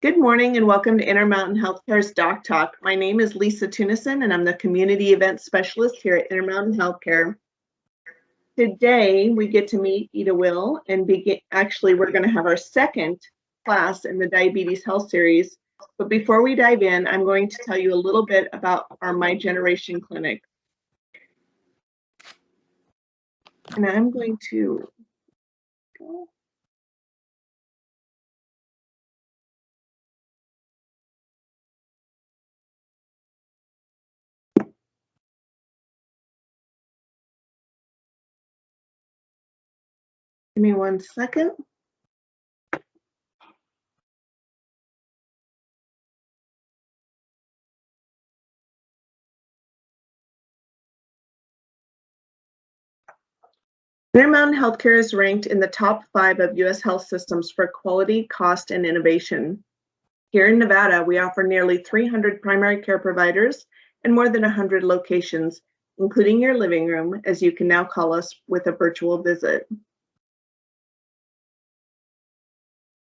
Good morning and welcome to Intermountain Healthcare's Doc Talk. My name is Lisa Tunison and I'm the Community Events Specialist here at Intermountain Healthcare. Today we get to meet Ida Will and we're going to have our second class in the Diabetes Health Series. But before we dive in, I'm going to tell you a little bit about our My Generation Clinic. And I'm going to go. Give me 1 second. Intermountain Healthcare is ranked in the top 5 of U.S. health systems for quality, cost, and innovation. Here in Nevada, we offer nearly 300 primary care providers and more than 100 locations, including your living room, as you can now call us with a virtual visit.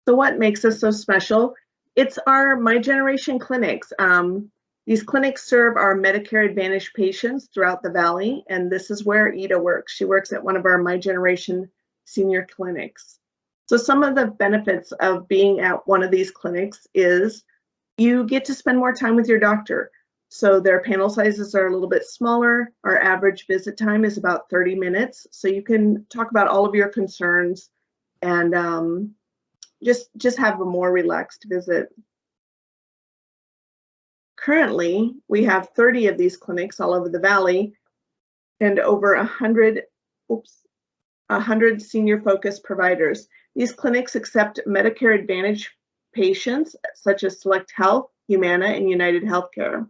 So what makes us so special? It's our My Generation clinics. These clinics serve our Medicare Advantage patients throughout the Valley, and this is where Ida works. She works at one of our My Generation senior clinics. So some of the benefits of being at one of these clinics is you get to spend more time with your doctor. So their panel sizes are a little bit smaller. Our average visit time is about 30 minutes. So you can talk about all of your concerns and just have a more relaxed visit. Currently, we have 30 of these clinics all over the Valley and over 100 senior focused providers. These clinics accept Medicare Advantage patients such as Select Health, Humana, and United Healthcare.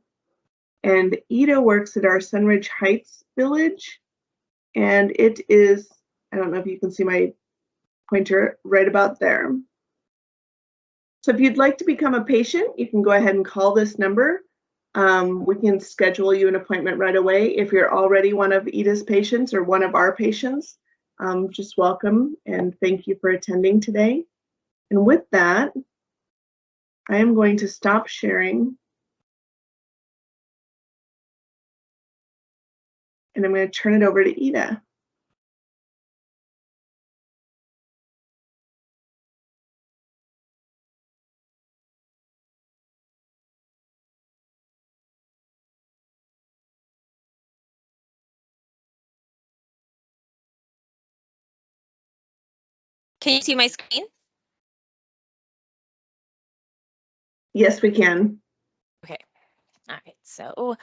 And Ida works at our Sunridge Heights Village, and it is, I don't know if you can see my pointer right about there. So if you'd like to become a patient, you can go ahead and call this number. We can schedule you an appointment right away. If you're already one of Ida's patients or one of our patients, just welcome and thank you for attending today. And with that, I am going to stop sharing. And I'm going to turn it over to Ida. Can you see my screen? Yes, we can. Okay. All right. So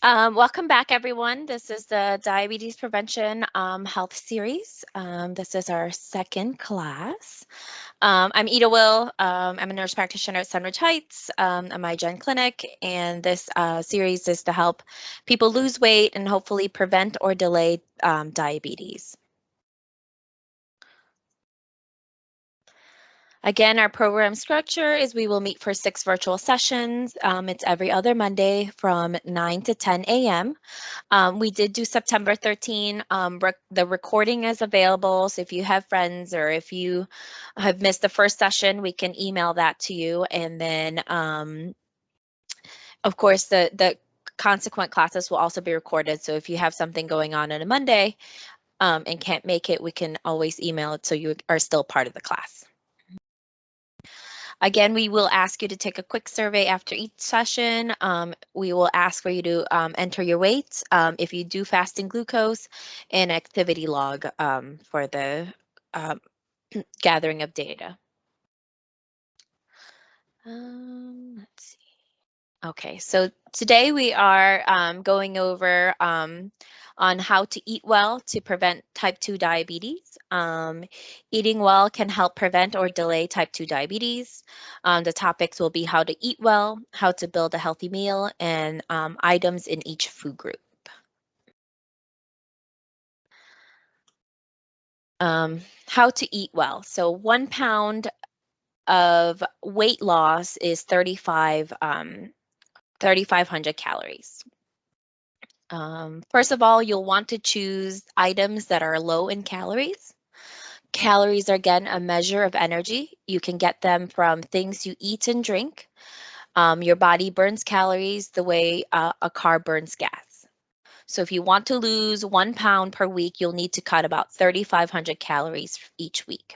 welcome back, everyone. This is the Diabetes Prevention Health Series. This is our second class. I'm Ida Will. I'm a nurse practitioner at Sunridge Heights, at My Gen Clinic, and this series is to help people lose weight and hopefully prevent or delay diabetes. Again, our program structure is we will meet for 6 virtual sessions. It's every other Monday from 9 to 10 a.m. We did do September 13. The recording is available, so if you have friends or if you have missed the first session, we can email that to you. And then, of course, the consequent classes will also be recorded. So if you have something going on a Monday and can't make it, we can always email it so you are still part of the class. Again, we will ask you to take a quick survey after each session. We will ask for you to enter your weight, if you do fasting glucose, and activity log for the gathering of data. Let's see. Okay, so today we are going over on how to eat well to prevent type 2 diabetes. Eating well can help prevent or delay type 2 diabetes. The topics will be how to eat well, how to build a healthy meal, and items in each food group. How to eat well. So 1 pound of weight loss is 3,500 calories. First of all, you'll want to choose items that are low in calories. Calories are, again, a measure of energy. You can get them from things you eat and drink. Your body burns calories the way a car burns gas. So if you want to lose 1 pound per week, you'll need to cut about 3,500 calories each week.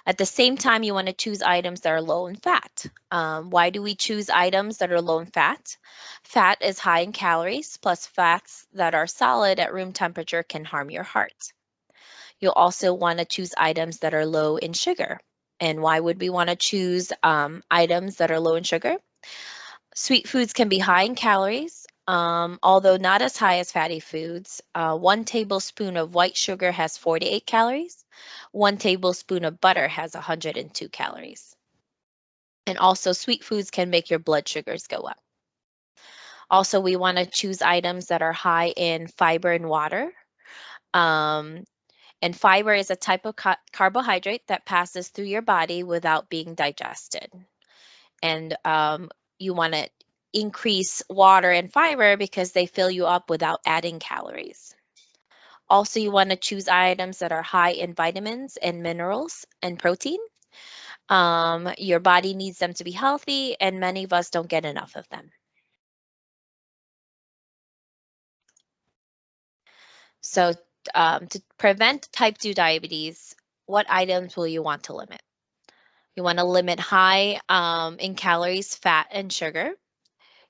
At the same time, you want to choose items that are low in fat. Why do we choose items that are low in fat? Fat is high in calories, plus fats that are solid at room temperature can harm your heart. You'll also want to choose items that are low in sugar. And why would we want to choose items that are low in sugar? Sweet foods can be high in calories, although not as high as fatty foods. 1 tablespoon of white sugar has 48 calories. 1 tablespoon of butter has 102 calories. And also, sweet foods can make your blood sugars go up. Also, we want to choose items that are high in fiber and water. And fiber is a type of carbohydrate that passes through your body without being digested. And you want to increase water and fiber because they fill you up without adding calories. Also, you want to choose items that are high in vitamins and minerals and protein. Your body needs them to be healthy, and many of us don't get enough of them. So to prevent type 2 diabetes, what items will you want to limit? You want to limit high in calories, fat, and sugar.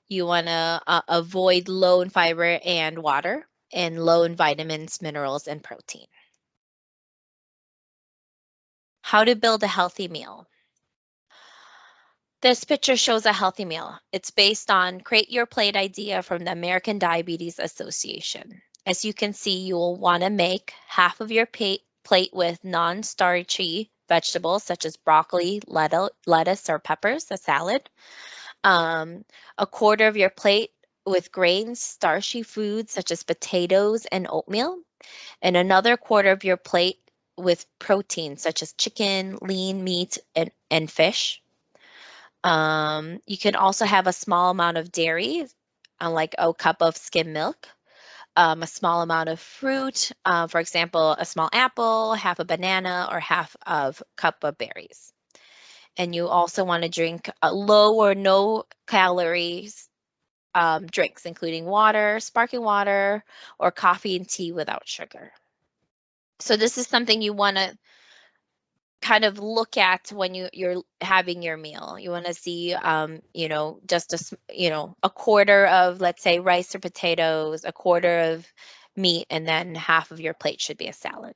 You want to avoid low in fiber and water, and low in vitamins, minerals, and protein. How to build a healthy meal. This picture shows a healthy meal. It's based on Create Your Plate idea from the American Diabetes Association. As you can see, you will want to make half of your plate with non-starchy vegetables such as broccoli, lettuce, or peppers, a salad. A quarter of your plate with grains, starchy foods such as potatoes and oatmeal, and another quarter of your plate with protein such as chicken, lean meat, and fish. You can also have a small amount of dairy, like a cup of skim milk, a small amount of fruit, for example, a small apple, half a banana, or half of cup of berries. And you also want to drink low or no calories drinks, including water, sparkling water, or coffee and tea without sugar. So this is something you want to kind of look at when you're having your meal. You want to see, just a quarter of, let's say, rice or potatoes, a quarter of meat, and then half of your plate should be a salad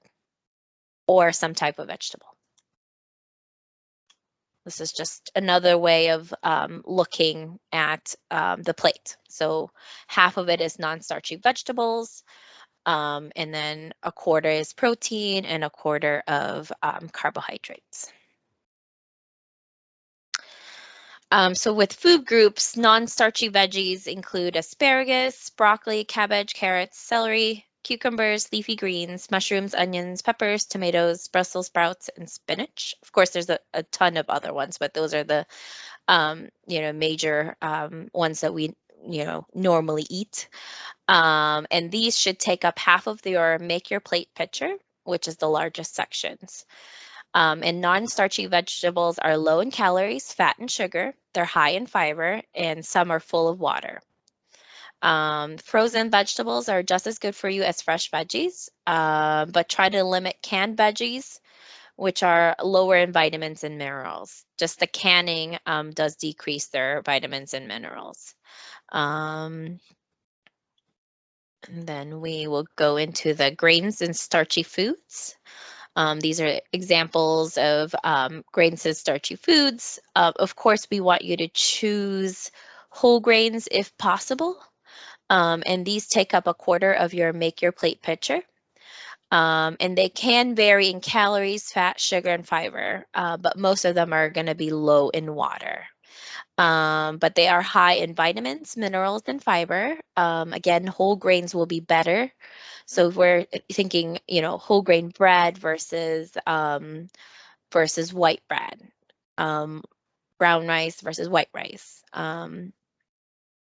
or some type of vegetable. This is just another way of looking at the plate. So half of it is non-starchy vegetables, and then a quarter is protein and a quarter of carbohydrates. So with food groups, non-starchy veggies include asparagus, broccoli, cabbage, carrots, celery, cucumbers, leafy greens, mushrooms, onions, peppers, tomatoes, Brussels sprouts, and spinach. Of course, there's a ton of other ones, but those are the major ones that we normally eat. And these should take up half of your Make Your Plate picture, which is the largest sections. And non-starchy vegetables are low in calories, fat, and sugar. They're high in fiber, and some are full of water. Frozen vegetables are just as good for you as fresh veggies, but try to limit canned veggies, which are lower in vitamins and minerals. Just the canning does decrease their vitamins and minerals. And then we will go into the grains and starchy foods. These are examples of grains and starchy foods. Of course, we want you to choose whole grains if possible. And these take up a quarter of your Make Your Plate picture. And they can vary in calories, fat, sugar, and fiber, but most of them are going to be low in water. But they are high in vitamins, minerals, and fiber. Again, whole grains will be better. So if we're thinking, whole grain bread versus white bread, brown rice versus white rice.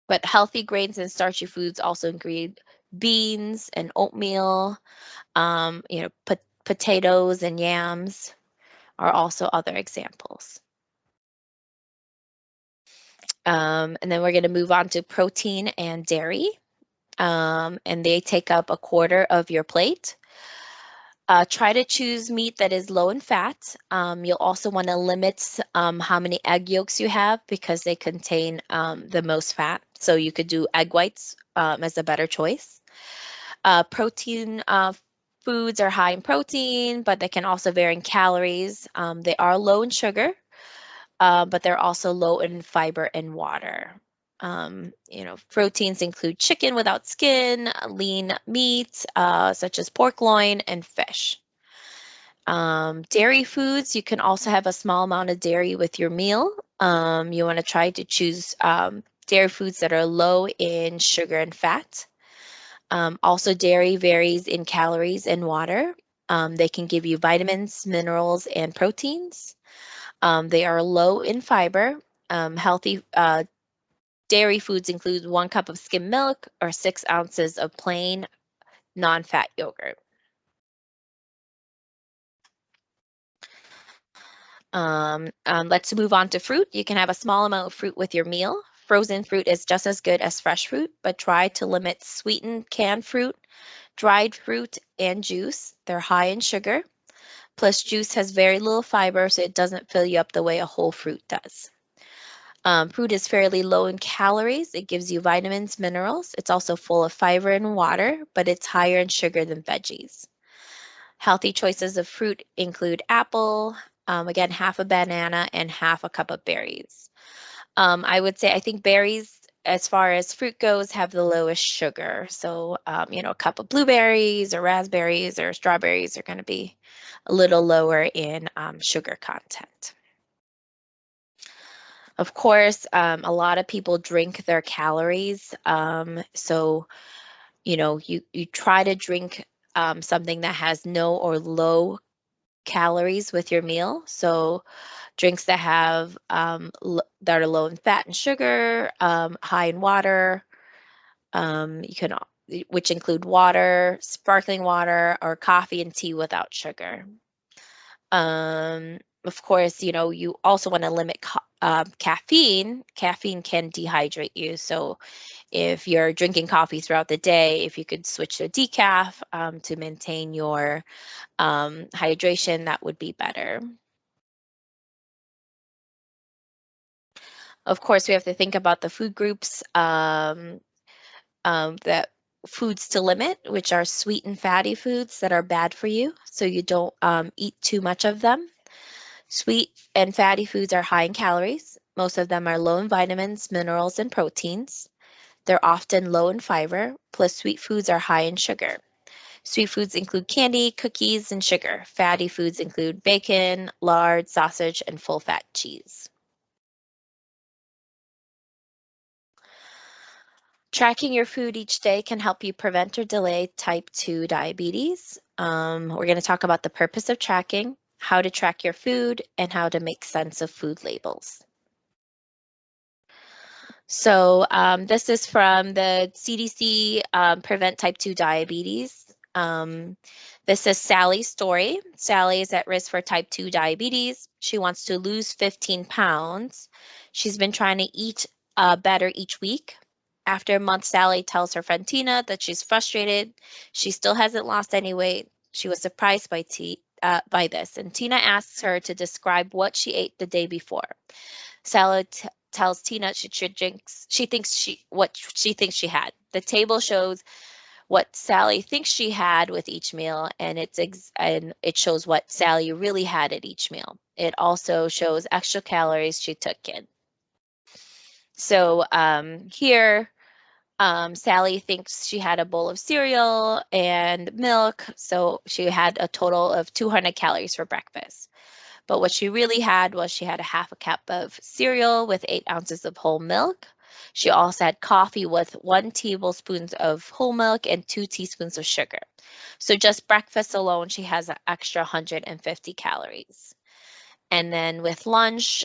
But healthy grains and starchy foods also include beans and oatmeal, Potatoes and yams are also other examples. And then we're going to move on to protein and dairy. And they take up 1/4 of your plate. Try to choose meat that is low in fat. You'll also want to limit how many egg yolks you have because they contain the most fat. So you could do egg whites as a better choice. Protein foods are high in protein, but they can also vary in calories. They are low in sugar, but they're also low in fiber and water. Proteins include chicken without skin, lean meat, such as pork loin, and fish. Dairy foods, you can also have a small amount of dairy with your meal. You want to try to choose dairy foods that are low in sugar and fat. Also, dairy varies in calories and water. They can give you vitamins, minerals, and proteins. They are low in fiber. Healthy dairy foods include 1 cup of skim milk or 6 ounces of plain non-fat yogurt. Let's move on to fruit. You can have a small amount of fruit with your meal. Frozen fruit is just as good as fresh fruit, but try to limit sweetened canned fruit, dried fruit, and juice. They're high in sugar. Plus, juice has very little fiber, so it doesn't fill you up the way a whole fruit does. Fruit is fairly low in calories. It gives you vitamins, minerals. It's also full of fiber and water, but it's higher in sugar than veggies. Healthy choices of fruit include apple, again, half a banana and half a cup of berries. I think berries, as far as fruit goes, have the lowest sugar. So, a cup of blueberries or raspberries or strawberries are going to be a little lower in sugar content. Of course, a lot of people drink their calories. So, you try to drink something that has no or low calories with your meal. So drinks that have that are low in fat and sugar, high in water, which include water, sparkling water, or coffee and tea without sugar. Of course, you also want to limit caffeine. Caffeine can dehydrate you. So if you're drinking coffee throughout the day, if you could switch to decaf to maintain your hydration, that would be better. Of course, we have to think about the food groups that foods to limit, which are sweet and fatty foods that are bad for you, so you don't eat too much of them. Sweet and fatty foods are high in calories. Most of them are low in vitamins, minerals, and proteins. They're often low in fiber, plus sweet foods are high in sugar. Sweet foods include candy, cookies, and sugar. Fatty foods include bacon, lard, sausage, and full-fat cheese. Tracking your food each day can help you prevent or delay type 2 diabetes. We're going to talk about the purpose of tracking, how to track your food, and how to make sense of food labels. So this is from the CDC Prevent Type 2 Diabetes. This is Sally's story. Sally is at risk for type 2 diabetes. She wants to lose 15 pounds. She's been trying to eat better each week. After a month, Sally tells her friend Tina that she's frustrated. She still hasn't lost any weight. She was surprised by this, and Tina asks her to describe what she ate the day before. Sally tells Tina what she thinks she had. The table shows what Sally thinks she had with each meal, and it shows what Sally really had at each meal. It also shows extra calories she took in. So here, Sally thinks she had a bowl of cereal and milk, so she had a total of 200 calories for breakfast. But what she really had was she had a half a cup of cereal with 8 ounces of whole milk. She also had coffee with 1 tablespoon of whole milk and 2 teaspoons of sugar. So just breakfast alone, she has an extra 150 calories. And then with lunch,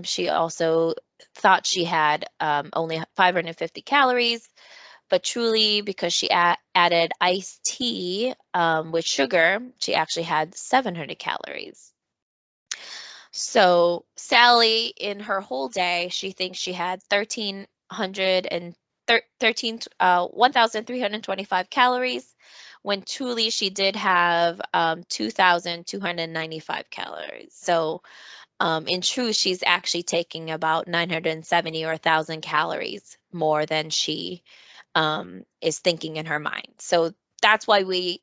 she also thought she had only 550 calories, But Truly, because she added iced tea with sugar, she actually had 700 calories. So Sally, in her whole day, she thinks she had 1,325 calories, when truly she did have 2,295 calories. So in truth, she's actually taking about 970 or 1,000 calories more than she is thinking in her mind. So that's why we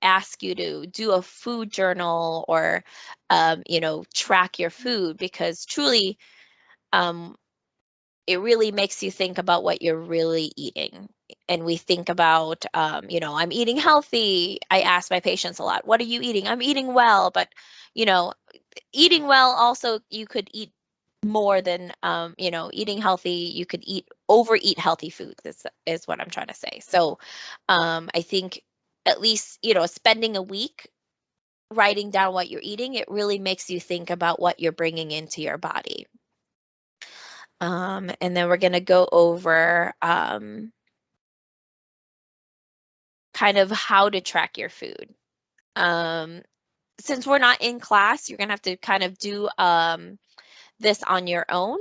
ask you to do a food journal or, track your food, because truly, it really makes you think about what you're really eating. And we think about, I'm eating healthy. I ask my patients a lot, what are you eating? I'm eating well, but, eating well also, you could eat more than, eating healthy, you could overeat healthy foods is what I'm trying to say. So I think at least, spending a week writing down what you're eating, it really makes you think about what you're bringing into your body. And then we're going to go over kind of how to track your food. Since we're not in class, you're going to have to kind of do this on your own.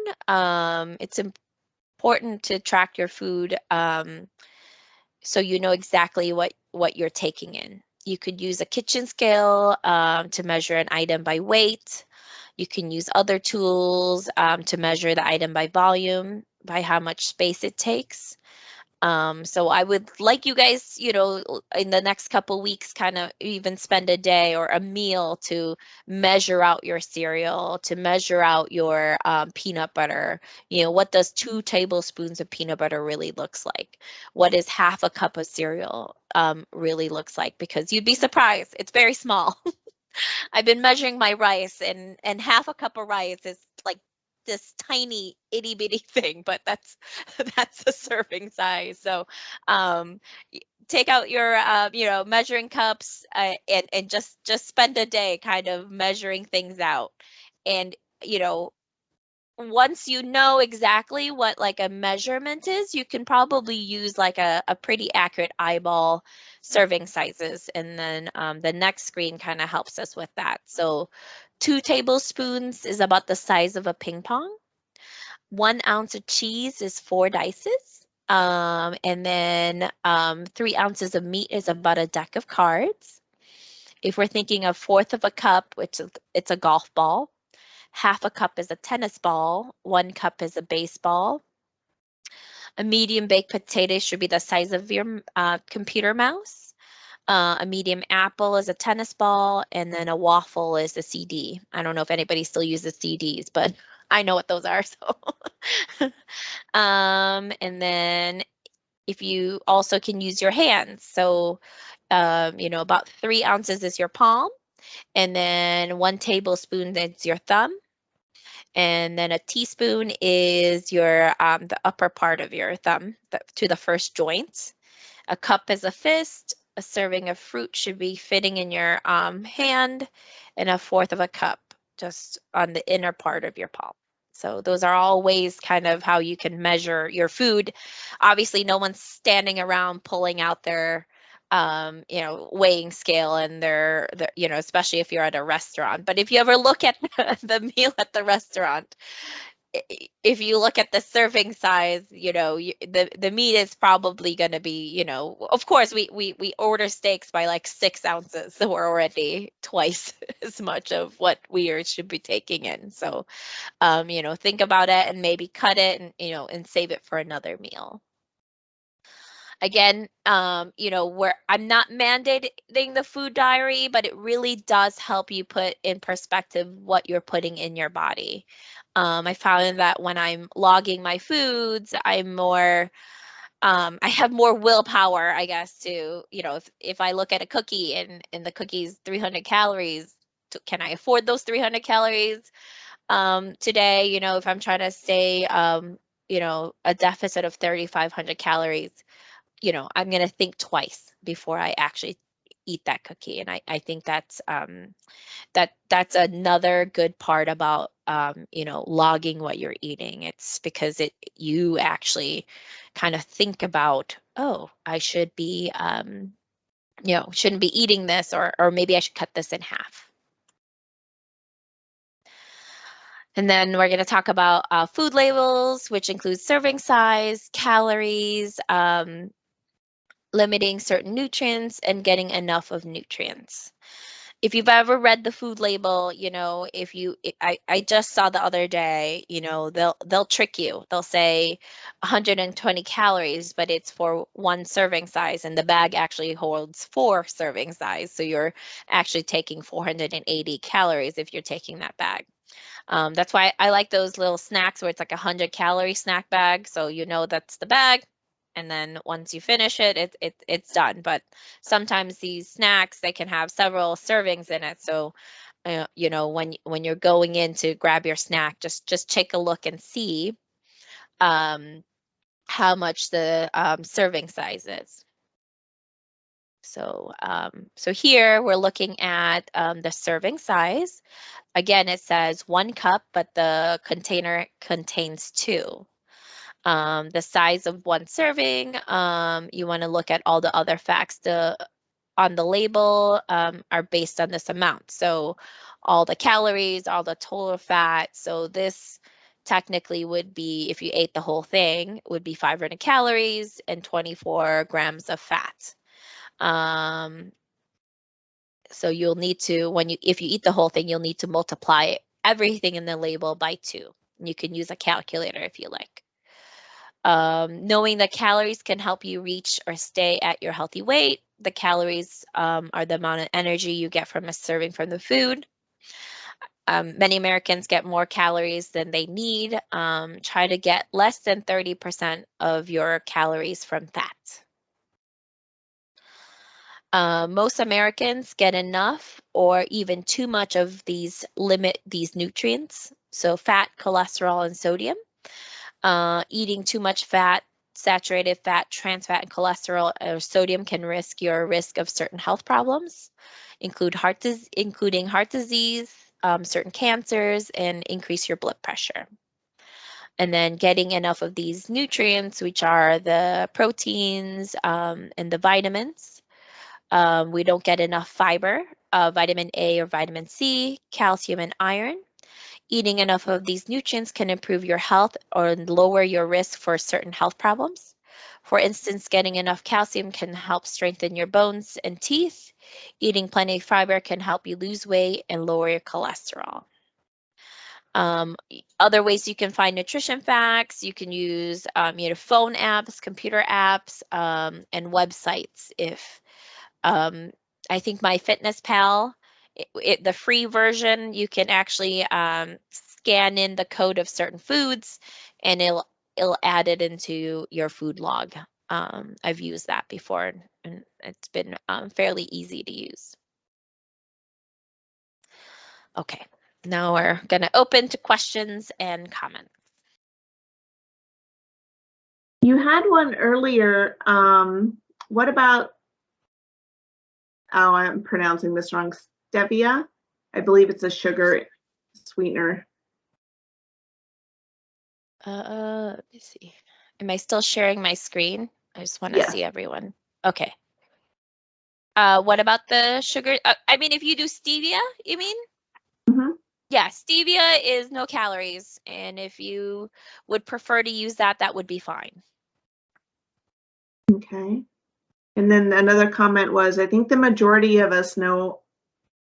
It's important to track your food so you know exactly what you're taking in. You could use a kitchen scale to measure an item by weight. You can use other tools to measure the item by volume, by how much space it takes. So I would like you guys, in the next couple weeks, kind of even spend a day or a meal to measure out your cereal, to measure out your peanut butter. What does 2 tablespoons of peanut butter really looks like? What is half a cup of cereal really looks like? Because you'd be surprised, it's very small. I've been measuring my rice, and half a cup of rice is like this tiny itty bitty thing, but that's that's the serving size. So take out your measuring cups and just spend a day kind of measuring things out. And once you know exactly what like a measurement is, you can probably use like a pretty accurate eyeball serving sizes. And then the next screen kind of helps us with that. So 2 tablespoons is about the size of a ping pong. 1 ounce of cheese is 4 dices. And then 3 ounces of meat is about a deck of cards. If we're thinking of 1/4 of a cup, which it's a golf ball, half a cup is a tennis ball, 1 cup is a baseball. A medium baked potato should be the size of your computer mouse. A medium apple is a tennis ball, and then a waffle is a CD. I don't know if anybody still uses CDs, but I know what those are. So, and then if you also can use your hands, so about 3 ounces is your palm, and then 1 tablespoon is your thumb. And then a teaspoon is your the upper part of your thumb to the first joint. A cup is a fist. A serving of fruit should be fitting in your hand, and 1/4 of a cup just on the inner part of your palm. So those are all ways kind of how you can measure your food. Obviously, no one's standing around pulling out their weighing scale and their especially if you're at a restaurant. But if you ever look at the meal at the restaurant, if you look at the serving size, the meat is probably going to be, of course we order steaks by like 6 ounces, so we're already twice as much of what we should be taking in. So, think about it and maybe cut it and save it for another meal. Again, where I'm not mandating the food diary, but it really does help you put in perspective what you're putting in your body. I found that when I'm logging my foods, I'm more, I have more willpower, I guess, to, if I look at a cookie and the cookie's 300 calories, can I afford those 300 calories today? If I'm trying to stay, a deficit of 3,500 calories, I'm going to think twice before I actually eat that cookie. And I think that's that's another good part about logging what you're eating. It's because you actually kind of think about, oh, I should be shouldn't be eating this, or maybe I should cut this in half. And then we're going to talk about food labels, which includes serving size, calories, limiting certain nutrients, and getting enough of nutrients. If you've ever read the food label, I just saw the other day, they'll trick you. They'll say 120 calories, but it's for one serving size, and the bag actually holds 4 serving size. So you're actually taking 480 calories if you're taking that bag. That's why I like those little snacks where it's like 100-calorie snack bag. So that's the bag. And then once you finish it, it's done. But sometimes these snacks, they can have several servings in it. So, when you're going in to grab your snack, just take a look and see how much the serving size is. So, so here we're looking at the serving size. Again, it says 1 cup, but the container contains 2. The size of 1 serving, you want to look at all the other facts on the label are based on this amount. So all the calories, all the total fat. So this technically would be, if you ate the whole thing, would be 500 calories and 24 grams of fat. So you'll need to, if you eat the whole thing, you'll need to multiply everything in the label by 2. And you can use a calculator if you like. Knowing the calories can help you reach or stay at your healthy weight. The calories are the amount of energy you get from a serving from the food. Many Americans get more calories than they need. Try to get less than 30% of your calories from fat. Most Americans get enough or even too much of these nutrients. So fat, cholesterol, and sodium. Eating too much fat, saturated fat, trans fat, and cholesterol or sodium can your risk of certain health problems, including heart disease, certain cancers, and increase your blood pressure. And then getting enough of these nutrients, which are the proteins and the vitamins. We don't get enough fiber, vitamin A or vitamin C, calcium, and iron. Eating enough of these nutrients can improve your health or lower your risk for certain health problems. For instance, getting enough calcium can help strengthen your bones and teeth. Eating plenty of fiber can help you lose weight and lower your cholesterol. Other ways you can find nutrition facts, you can use phone apps, computer apps, and websites. I think MyFitnessPal, the free version, you can actually scan in the code of certain foods, and it'll add it into your food log. I've used that before, and it's been fairly easy to use. Okay, now we're going to open to questions and comments. You had one earlier. What about, oh, I'm pronouncing this wrong, stevia? I believe it's a sugar sweetener. Let me see. Am I still sharing my screen? I just want to see everyone. Okay. What about the sugar? I mean, if you do stevia, you mean? Mm-hmm. Yeah, stevia is no calories. And if you would prefer to use that, that would be fine. Okay. And then another comment was, I think the majority of us know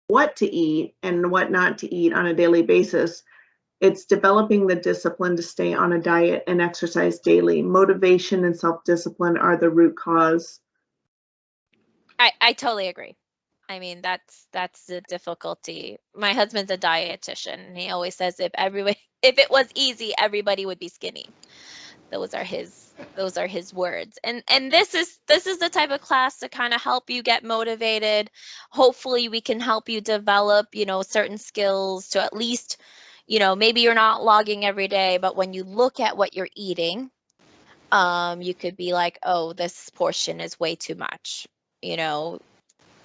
what to eat and what not to eat on a daily basis. It's developing the discipline to stay on a diet and exercise daily. Motivation and self-discipline are the root cause. I totally agree. I mean, that's the difficulty. My husband's a dietitian, and he always says if it was easy, everybody would be skinny. Those are his words. And this is the type of class to kind of help you get motivated. Hopefully we can help you develop, certain skills to at least, maybe you're not logging every day, but when you look at what you're eating, you could be like, oh, this portion is way too much,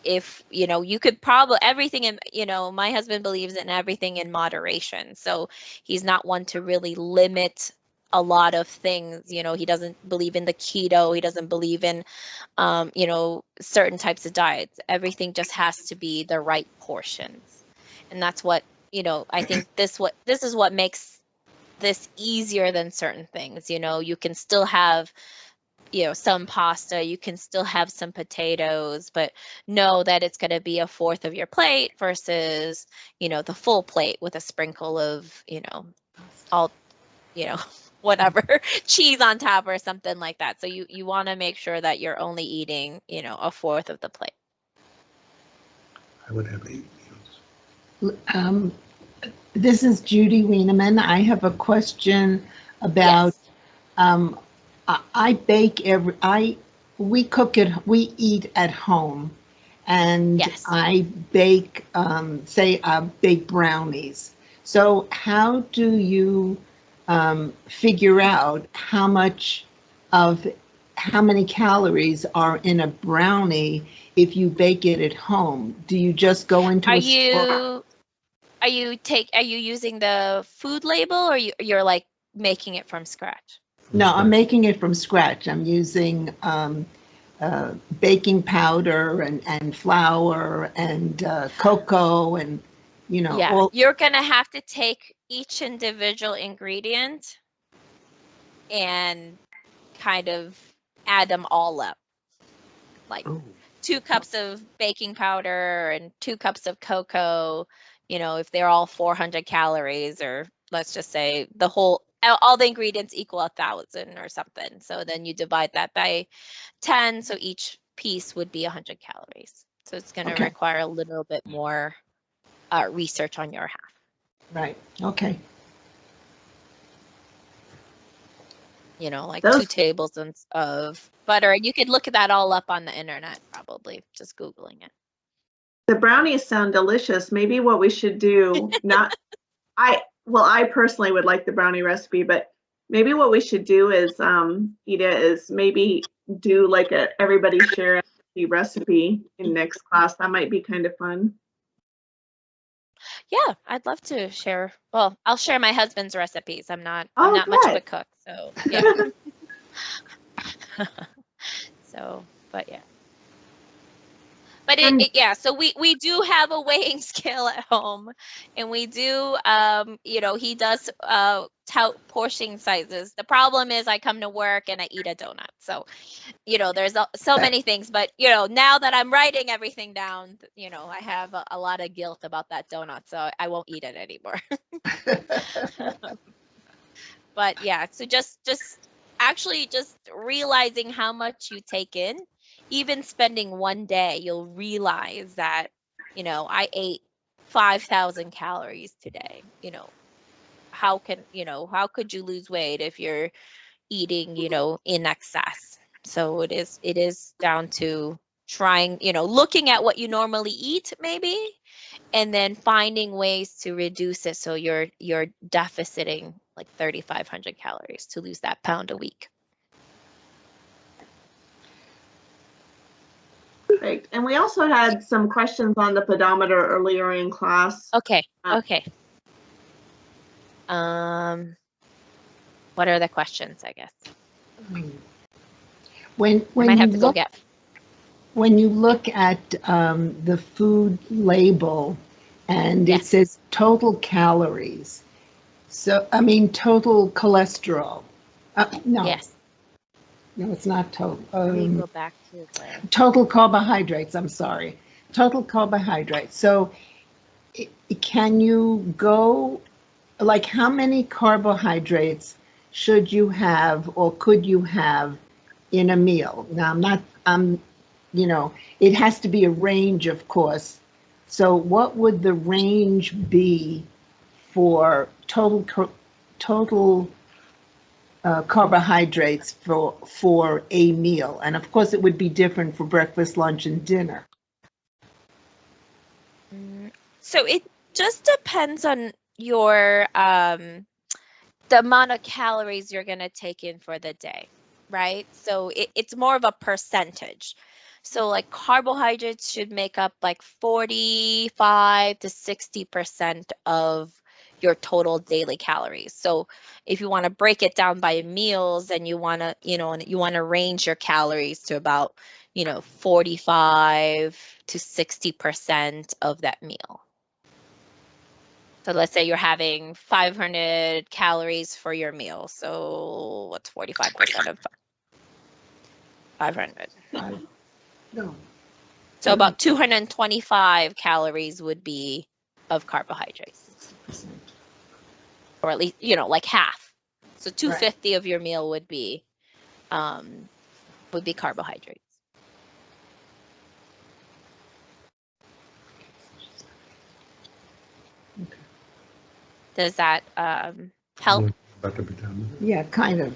if, you know, you could probably everything in, you know, my husband believes in everything in moderation. So he's not one to really limit a lot of things. You know, he doesn't believe in the keto. He doesn't believe in, you know, certain types of diets. Everything just has to be the right portions. And that's what, you know, I think this is what makes this easier than certain things. You know, you can still have, you know, some pasta, you can still have some potatoes, but know that it's going to be a fourth of your plate versus, you know, the full plate with a sprinkle of, you know, all, you know, whatever, cheese on top or something like that. So you want to make sure that you're only eating, you know, a fourth of the plate. I would have 8 meals. This is Judy Wieneman. I have a question about, Yes. I bake we eat at home, and Yes. I bake, say, bake brownies. So how do you figure out how many calories are in a brownie if you bake it at home? Do you just go into Are a store? are you using the food label, or you're like making it from scratch? No, I'm making it from scratch. I'm using baking powder and flour and cocoa and, you know, Yeah, all. you're gonna have to take each individual ingredient and kind of add them all up. Like Oh, 2 cups of baking powder and 2 cups of cocoa, you know, if they're all 400 calories, or let's just say all the ingredients equal 1,000 or something. So then you divide that by 10, so each piece would be 100 calories. So it's going to Okay. require a little bit more research on your half. Right. Okay. You know, like Those 2 tablespoons of butter. And you could look at that all up on the internet, probably just Googling it. The brownies sound delicious. Maybe what we should do, I personally would like the brownie recipe, but maybe what we should do is, Ida, is maybe do like everybody share the recipe in next class. That might be kind of fun. Yeah, I'd love to share. Well, I'll share my husband's recipes. I'm not Oh, much of a good. cook, so yeah. So, but yeah. But And yeah, so we do have a weighing scale at home, and we do, you know, he does tout portion sizes. The problem is I come to work and I eat a donut. So, you know, there's so many things, but, you know, now that I'm writing everything down, you know, I have a lot of guilt about that donut, so I won't eat it anymore. But yeah, so just actually just realizing how much you take in, even spending one day, you'll realize that, you know, I ate 5,000 calories today. You know, how could you lose weight if you're eating, you know, in excess? So it is down to trying, you know, looking at what you normally eat maybe, and then finding ways to reduce it so you're deficiting like 3,500 calories to lose that pound a week. Perfect. And we also had some questions on the pedometer earlier in class. Okay. Okay. What are the questions, I guess? When I might you have to go look get. when you look at the food label and it Yes. says total calories, so I mean total cholesterol. No, Yes. no, it's not total. Let me go back to the. Total carbohydrates. I'm sorry, total carbohydrates. So, can you go like how many carbohydrates should you have or could you have in a meal? Now, you know, it has to be a range, of course. So what would the range be for total carbohydrates for a meal? And of course, it would be different for breakfast, lunch, and dinner. So it just depends on your the amount of calories you're going to take in for the day, right? So it's more of a percentage. So like carbohydrates should make up like 45 to 60% of your total daily calories. So if you want to break it down by meals and you want to, and you want to range your calories to about, 45 to 60% of that meal. So let's say you're having 500 calories for your meal. So what's 45% of 500? No. So about 225 calories would be of carbohydrates, or at least, like half. So 250 of your meal would be carbohydrates. Does that help? About to be done. Yeah, kind of.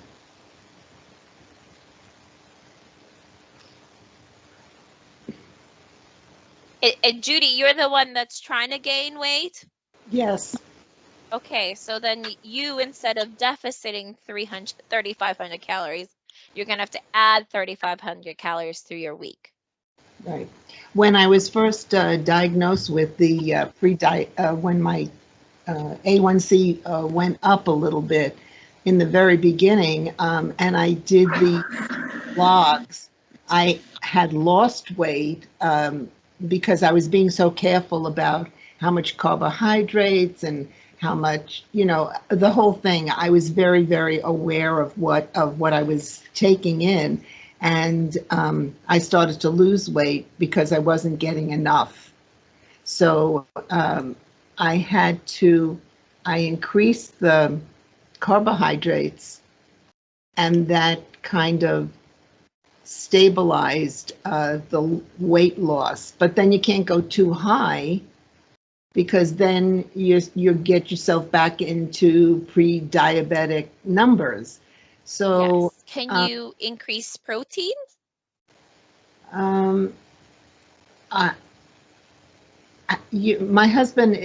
And Judy, you're the one that's trying to gain weight? Yes. Okay, so then you, instead of deficiting 3,500 calories, you're going to have to add 3,500 calories through your week. Right. When I was first diagnosed with the when my A1C went up a little bit in the very beginning, and I did the logs, I had lost weight because I was being so careful about how much carbohydrates and how much, the whole thing. I was very, very aware of what I was taking in. And I started to lose weight because I wasn't getting enough. So I increased the carbohydrates, and that kind of stabilized the weight loss. But then you can't go too high, because then you get yourself back into pre-diabetic numbers. So yes. Can you increase protein? My husband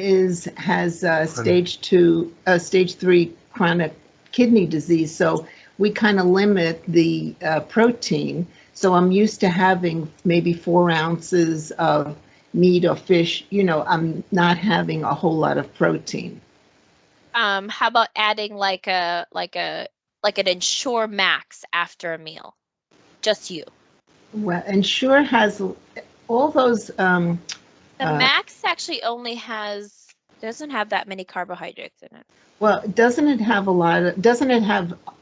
has stage 3 chronic kidney disease, so we kind of limit the protein. So I'm used to having maybe 4 ounces of meat or fish. I'm not having a whole lot of protein. How about adding like an Ensure Max after a meal? Just you. Well, Ensure has all those. The Max actually doesn't have that many carbohydrates in it. Well, doesn't it have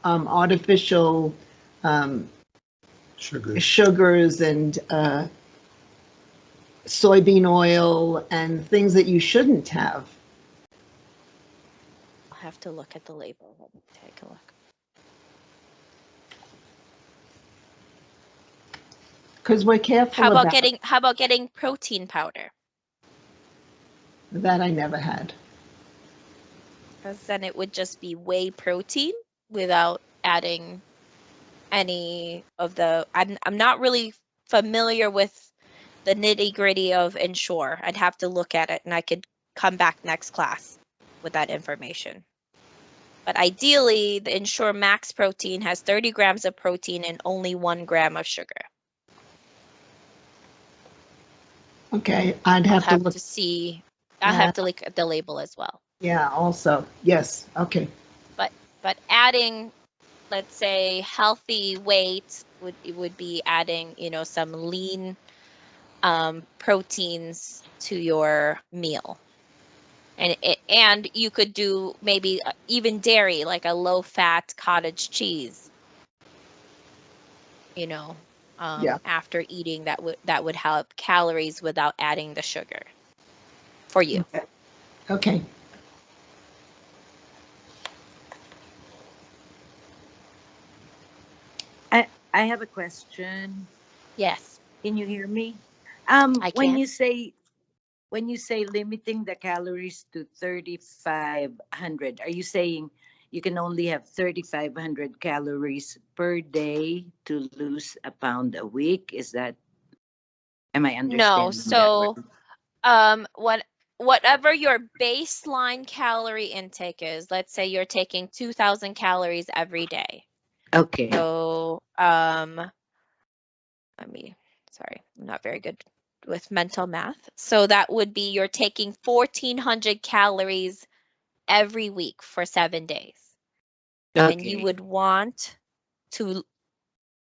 artificial sugars and soybean oil and things that you shouldn't have? I'll have to look at the label. Let me take a look. Because we're careful. How about getting protein powder? That I never had. Because then it would just be whey protein without adding any of the. I'm not really familiar with the nitty-gritty of Ensure. I'd have to look at it, and I could come back next class with that information. But ideally, the Ensure Max protein has 30 grams of protein and only 1 gram of sugar. Okay, I'll have to see. I'll have to look at the label as well. Yeah, also. Yes, okay. But adding, let's say, healthy weight would be adding, some lean proteins to your meal. And you could do maybe even dairy, like a low-fat cottage cheese. After eating, that would help calories without adding the sugar for you. Okay. I have a question. Yes. Can you hear me? I can. When you say limiting the calories to 3,500, are you saying you can only have 3,500 calories per day to lose a pound a week? Am I understanding? No. So, whatever your baseline calorie intake is, let's say you're taking 2,000 calories every day. Okay. So, let me sorry, I'm not very good with mental math. So that would be you're taking 1,400 calories every week for 7 days. And you Okay. would want to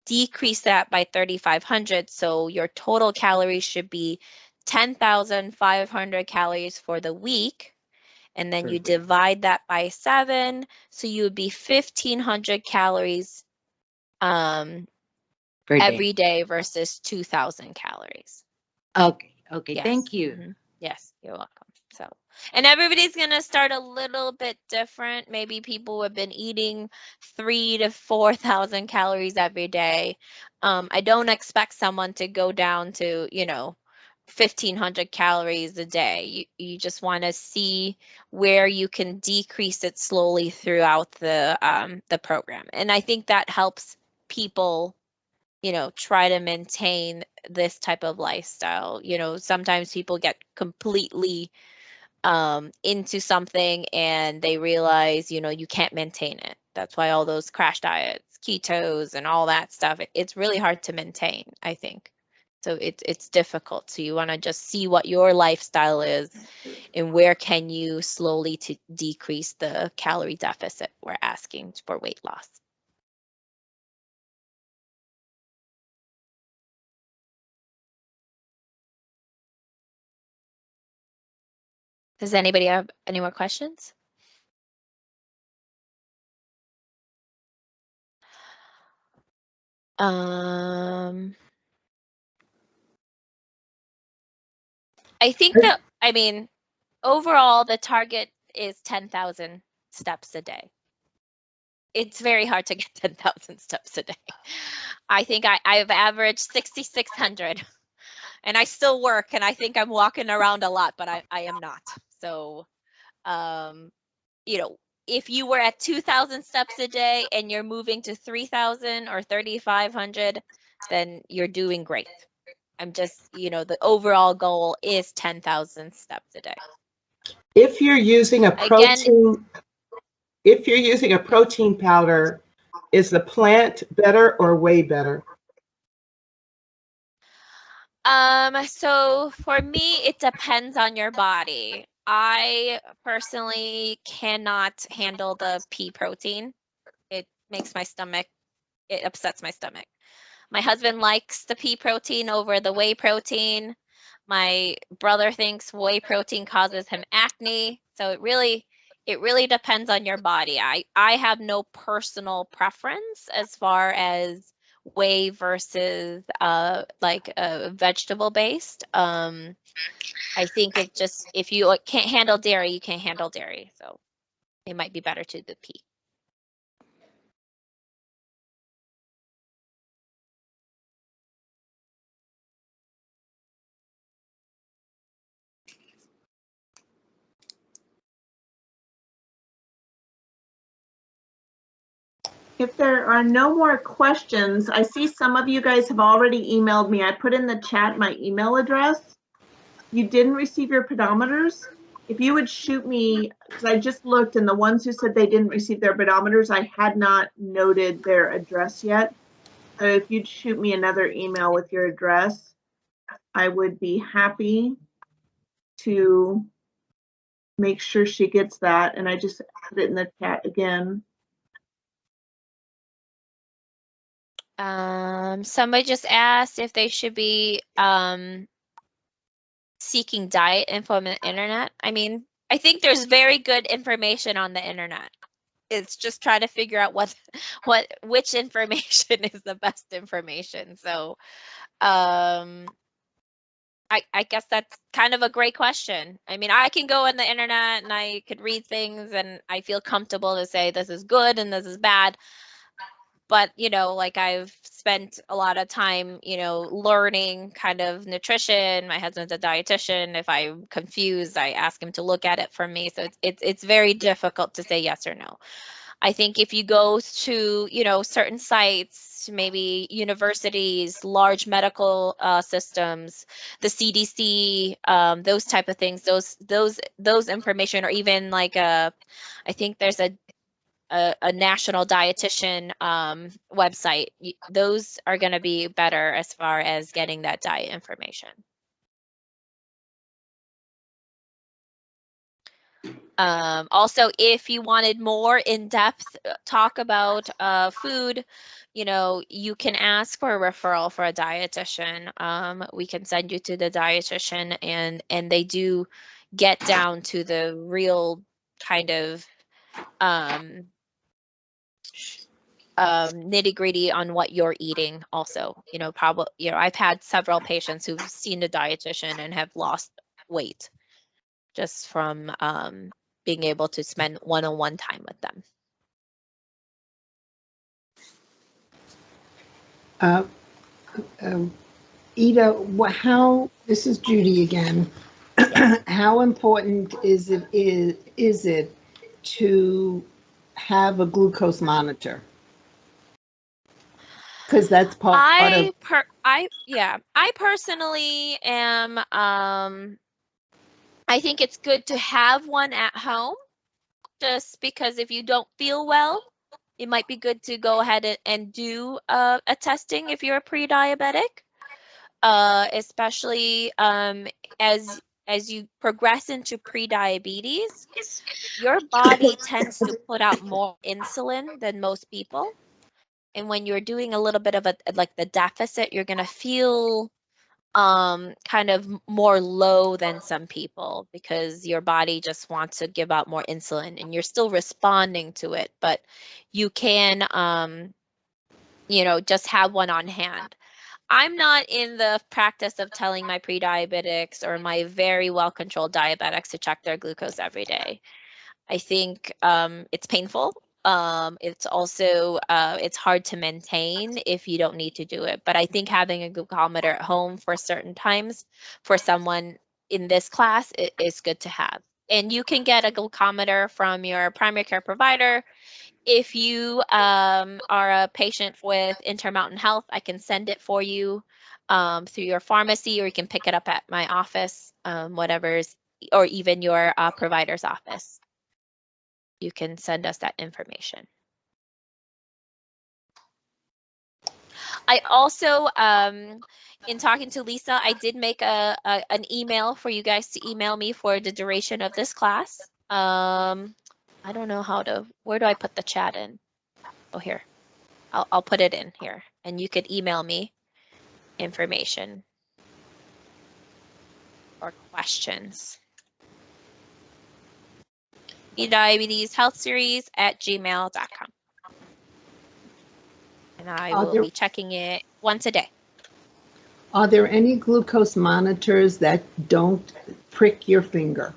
decrease that by 3,500. So your total calories should be 10,500 calories for the week. And then you Perfect. divide that by 7. So you would be 1,500 calories Per day. every day versus 2,000 calories. Okay. Okay. Yes. Thank you. Mhm. Yes, you're welcome. So, and everybody's gonna start a little bit different. Maybe people who have been eating 3,000 to 4,000 calories every day. I don't expect someone to go down to, 1,500 calories a day. You just want to see where you can decrease it slowly throughout the program, and I think that helps people try to maintain this type of lifestyle. Sometimes people get completely into something and they realize, you can't maintain it. That's why all those crash diets, ketos, and all that stuff, it's really hard to maintain, I think. So it's difficult. So you want to just see what your lifestyle is and where can you slowly to decrease the calorie deficit we're asking for weight loss. Does anybody have any more questions? I think that, overall, the target is 10,000 steps a day. It's very hard to get 10,000 steps a day. I think I've averaged 6,600 and I still work and I think I'm walking around a lot, but I am not. So, if you were at 2,000 steps a day and you're moving to 3,000 or 3,500, then you're doing great. I'm just, the overall goal is 10,000 steps a day. If you're using a Again, protein powder, is the plant better or way better? So for me, it depends on your body. I personally cannot handle the pea protein. It makes my stomach, it upsets my stomach. My husband likes the pea protein over the whey protein. My brother thinks whey protein causes him acne. So it really depends on your body. I have no personal preference as far as whey versus vegetable based. I think it just, if you can't handle dairy, you can't handle dairy. So it might be better to the pea. If there are no more questions, I see some of you guys have already emailed me. I put in the chat my email address. You didn't receive your pedometers. If you would shoot me, because I just looked and the ones who said they didn't receive their pedometers, I had not noted their address yet. So if you'd shoot me another email with your address, I would be happy to make sure she gets that. And I just put it in the chat again. Somebody just asked if they should be seeking diet info on the internet. I think there's very good information on the internet. It's just trying to figure out which information is the best information. So, I guess that's kind of a great question. I can go on the internet and I could read things and I feel comfortable to say this is good and this is bad. But, I've spent a lot of time, learning kind of nutrition. My husband's a dietitian. If I'm confused, I ask him to look at it for me. So it's very difficult to say yes or no. I think if you go to, certain sites, maybe universities, large medical systems, the CDC, those type of things, those information, or even I think there's a a national dietitian website. Those are going to be better as far as getting that diet information. Also, if you wanted more in-depth talk about food, you know, you can ask for a referral for a dietitian. We can send you to the dietitian, and they do get down to the real kind of nitty-gritty on what you're eating also. You know, probably, you know, I've had several patients who've seen a dietitian and have lost weight just from being able to spend one-on-one time with them. Ida, this is Judy again. How important is it to have a glucose monitor? Because that's part of. I personally am. I think it's good to have one at home, just because if you don't feel well, it might be good to go ahead and do a testing if you're a pre-diabetic, especially as you progress into pre-diabetes. Your body tends to put out more insulin than most people. And when you're doing a little bit of like the deficit, you're going to feel kind of more low than some people, because your body just wants to give out more insulin and you're still responding to it, but you can you know, just have one on hand. I'm not in the practice of telling my pre-diabetics or my very well-controlled diabetics to check their glucose every day. I think it's painful. It's also it's hard to maintain if you don't need to do it. But I think having a glucometer at home for certain times for someone in this class is good to have. And you can get a glucometer from your primary care provider. If you are a patient with Intermountain Health, I can send it for you through your pharmacy, or you can pick it up at my office, whatever's, or even your provider's office. You can send us that information. I also, in talking to Lisa, I did make an email for you guys to email me for the duration of this class. I don't know how to, where do I put the chat in? Oh, here. I'll put it in here, and you could email me information or questions. eDiabetes Health Series at gmail.com. And I will be checking it once a day. Are there any glucose monitors that don't prick your finger?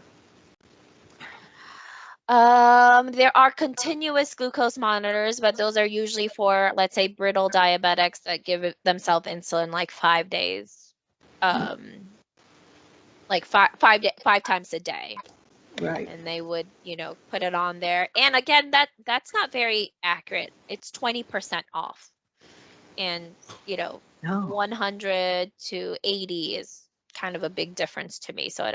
There are continuous glucose monitors, but those are usually for, let's say, brittle diabetics that give themselves insulin like 5 days, like five times a day. Right. And they would, you know, put it on there. And again, that's not very accurate. It's 20% off. And, you know, 100 to 80 is kind of a big difference to me. So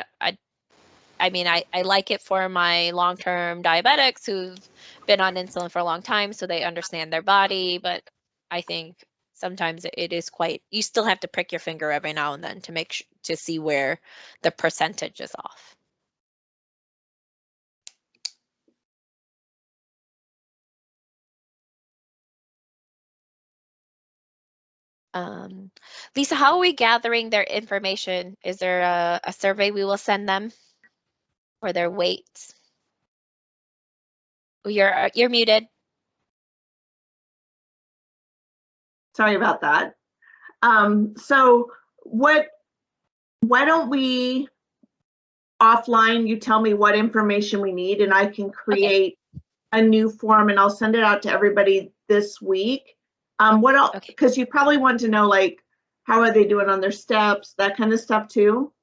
I mean, I like it for my long-term diabetics who've been on insulin for a long time, so they understand their body. But I think sometimes it is quite, you still have to prick your finger every now and then to make sure, to see where the percentage is off. Lisa, how are we gathering their information? Is there a survey we will send them for their weights? You're muted. Sorry about that. So why don't we offline, you tell me what information we need and I can create a new form and I'll send it out to everybody this week. What else? Because you probably want to know, like, how are they doing on their steps, that kind of stuff too.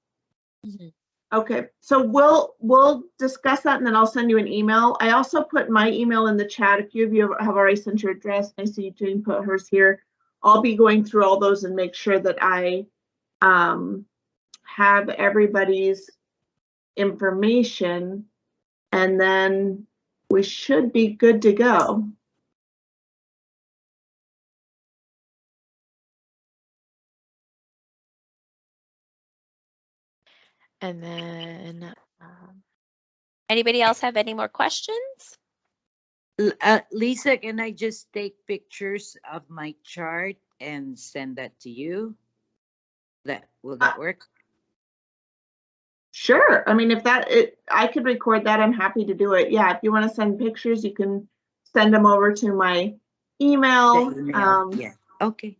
Mm-hmm. Okay, so we'll discuss that and then I'll send you an email. I also put my email in the chat. If you have already sent your address, I see Jane put hers here. I'll be going through all those and make sure that I have everybody's information, and then we should be good to go. And then, anybody else have any more questions? Lisa, can I just take pictures of my chart and send that to you? Will that work? Sure. I mean, if I could record that, I'm happy to do it. Yeah, if you want to send pictures, you can send them over to my email. The email? Yeah. Okay.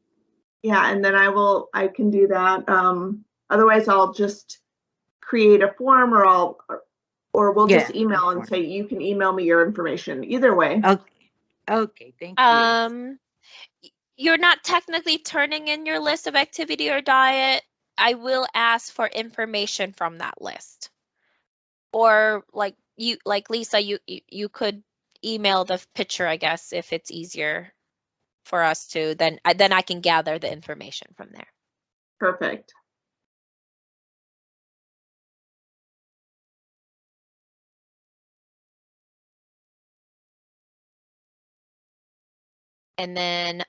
Yeah, and then I can do that. Otherwise, I'll just create a form, or we'll just email and say you can email me your information. Either way. Okay. Okay. Thank you. You're not technically turning in your list of activity or diet. I will ask for information from that list. Or like Lisa, you could email the picture, I guess, if it's easier for us to, then I can gather the information from there. Perfect. And then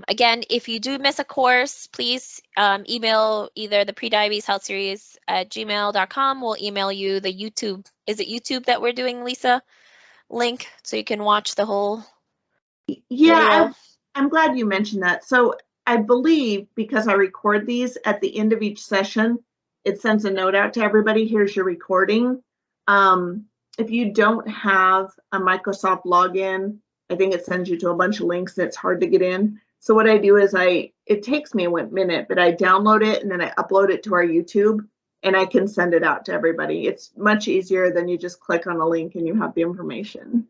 again, if you do miss a course, please email either the Prediabetes Health Series at gmail.com. We'll email you the YouTube. Is it YouTube that we're doing, Lisa? Link so you can watch the whole Yeah, I'm glad you mentioned that. So I believe because I record these at the end of each session, it sends a note out to everybody. Here's your recording. If you don't have a Microsoft login, I think it sends you to a bunch of links and it's hard to get in. So what I do is it takes me a minute, but I download it and then I upload it to our YouTube and I can send it out to everybody. It's much easier than you just click on a link and you have the information.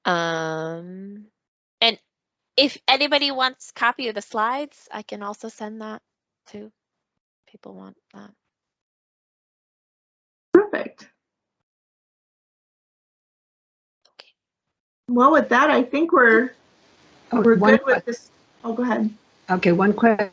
And if anybody wants a copy of the slides, I can also send that too. People want that. Perfect. Okay. Well, with that, I think we're good with this. Oh, go ahead. Okay, one question.